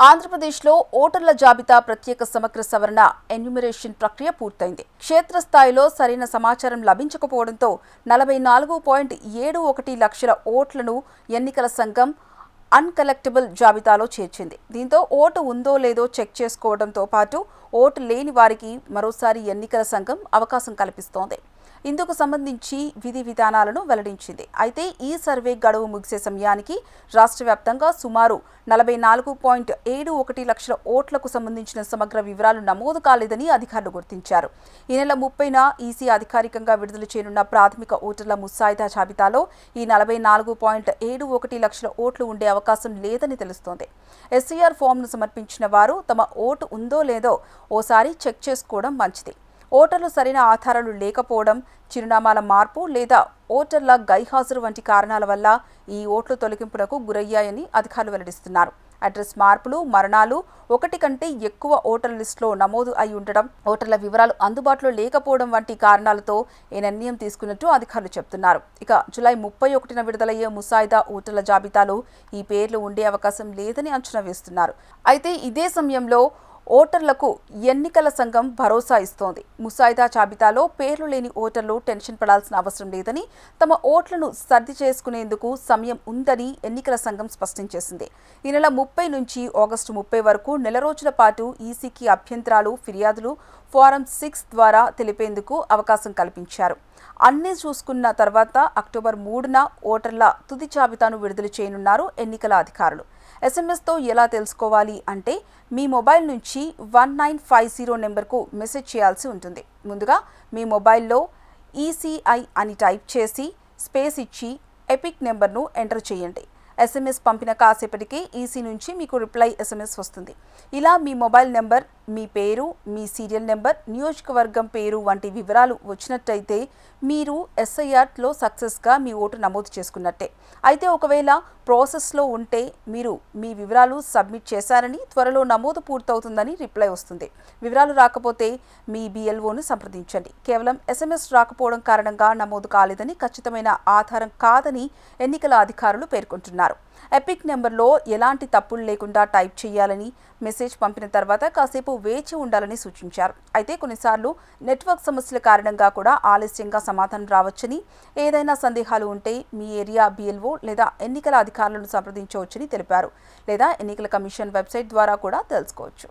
ఆంధ్రప్రదేశ్లో ఓటర్ల జాబితా ప్రత్యేక సమగ్ర సవరణ ఎన్యూమరేషన్ ప్రక్రియ పూర్తయింది. క్షేత్రస్థాయిలో సరైన సమాచారం లభించకపోవడంతో 44.71 లక్షల ఓట్లను ఎన్నికల సంఘం అన్కలెక్టబుల్ జాబితాలో చేర్చింది. దీంతో ఓటు ఉందో లేదో చెక్ చేసుకోవడంతో పాటు ఓటు లేని వారికి మరోసారి ఎన్నికల సంఘం అవకాశం కల్పిస్తోంది. ఇందుకు సంబంధించి విధి విధానాలను వెల్లడించింది. అయితే ఈ సర్వే గడువు ముగిసే సమయానికి రాష్ట్ర వ్యాప్తంగా సుమారు 44.71 లక్షల ఓట్లకు సంబంధించిన సమగ్ర వివరాలు నమోదు కాలేదని అధికారులు గుర్తించారు. ఈ నెల 30న ఈసీ అధికారికంగా విడుదల చేయనున్న ప్రాథమిక ఓటర్ల ముసాయిదా జాబితాలో ఈ 44.71 లక్షల ఓట్లు ఉండే అవకాశం లేదని తెలుస్తోంది. ఎస్సీఆర్ ఫామ్ను సమర్పించిన వారు తమ ఓటు ఉందో లేదో ఓసారి చెక్ చేసుకోవడం మంచిది. ఓటర్లు సరైన ఆధారాలు లేకపోవడం, చిరునామాల మార్పు లేదా ఓటర్ల గైహాజరు వంటి కారణాల వల్ల ఈ ఓట్లు తొలగింపునకు గురయ్యాయని అధికారులు వెల్లడిస్తున్నారు. అడ్రస్ మార్పులు, మరణాలు, ఒకటి కంటే ఎక్కువ ఓటర్ లిస్టులో నమోదు అయి ఉండడం, ఓటర్ల వివరాలు అందుబాటులో లేకపోవడం వంటి కారణాలతో ఈ నిర్ణయం తీసుకున్నట్టు అధికారులు చెబుతున్నారు. ఇక జూలై 31న విడుదలయ్యే ముసాయిదా ఓటర్ల జాబితాలో ఈ పేర్లు ఉండే అవకాశం లేదని అంచనా వేస్తున్నారు. అయితే ఇదే సమయంలో ఓటర్లకు ఎన్నికల సంఘం భరోసా ఇస్తోంది. ముసాయిదా జాబితాలో పేర్లు లేని ఓటర్లు టెన్షన్ పడాల్సిన అవసరం లేదని, తమ ఓట్లను సర్ది చేసుకునేందుకు సమయం ఉందని ఎన్నికల సంఘం స్పష్టం చేసింది. ఈ నెల 30 నుంచి ఆగస్టు 30 వరకు నెల రోజుల పాటు ఈసీకి అభ్యంతరాలు, ఫిర్యాదులు ఫారం 6 ద్వారా తెలిపేందుకు అవకాశం కల్పించారు. అన్నీ చూసుకున్న తర్వాత అక్టోబర్ 3న ఓటర్ల తుది జాబితాను విడుదల చేయనున్నారు ఎన్నికల అధికారులు. ఎస్ఎంఎస్తో ఎలా తెలుసుకోవాలి అంటే మీ మొబైల్ నుంచి 1950 నెంబర్కు మెసేజ్ చేయాల్సి ఉంటుంది. ముందుగా మీ మొబైల్లో ఈసీఐ అని టైప్ చేసి స్పేస్ ఇచ్చి ఎపిక్ నెంబర్ను ఎంటర్ చేయండి. ఎస్ఎంఎస్ పంపిన కాసేపటికి ఈసీ నుంచి మీకు రిప్లై ఎస్ఎంఎస్ వస్తుంది. ఇలా మీ మొబైల్ నెంబర్, మీ పేరు, మీ సీరియల్ నెంబర్, నియోజకవర్గం పేరు వంటి వివరాలు వచ్చినట్టయితే మీరు ఎస్ఐఆర్లో సక్సెస్గా మీ ఓటు నమోదు చేసుకున్నట్టే. అయితే ఒకవేళ ప్రాసెస్లో ఉంటే మీరు మీ వివరాలు సబ్మిట్ చేశారని, త్వరలో నమోదు పూర్తవుతుందని రిప్లై వస్తుంది. వివరాలు రాకపోతే మీ బిఎల్ఓను సంప్రదించండి. కేవలం ఎస్ఎంఎస్ రాకపోవడం కారణంగా నమోదు కాలేదని, ఖచ్చితమైన ఆధారం కాదని ఎన్నికల అధికారులు పేర్కొంటున్నారు. ఎపిక్ నెంబర్లో ఎలాంటి తప్పులు లేకుండా టైప్ చేయాలని, మెసేజ్ పంపిన తర్వాత కాసేపు వేచి ఉండాలని సూచించారు. అయితే కొన్నిసార్లు నెట్వర్క్ సమస్యల కారణంగా కూడా ఆలస్యంగా సమాధానం రావచ్చని, ఏదైనా సందేహాలు ఉంటే మీ ఏరియా బిఎల్ఓ లేదా ఎన్నికల అధికారులను సంప్రదించవచ్చని తెలిపారు. లేదా ఎన్నికల కమిషన్ వెబ్సైట్ ద్వారా కూడా తెలుసుకోవచ్చు.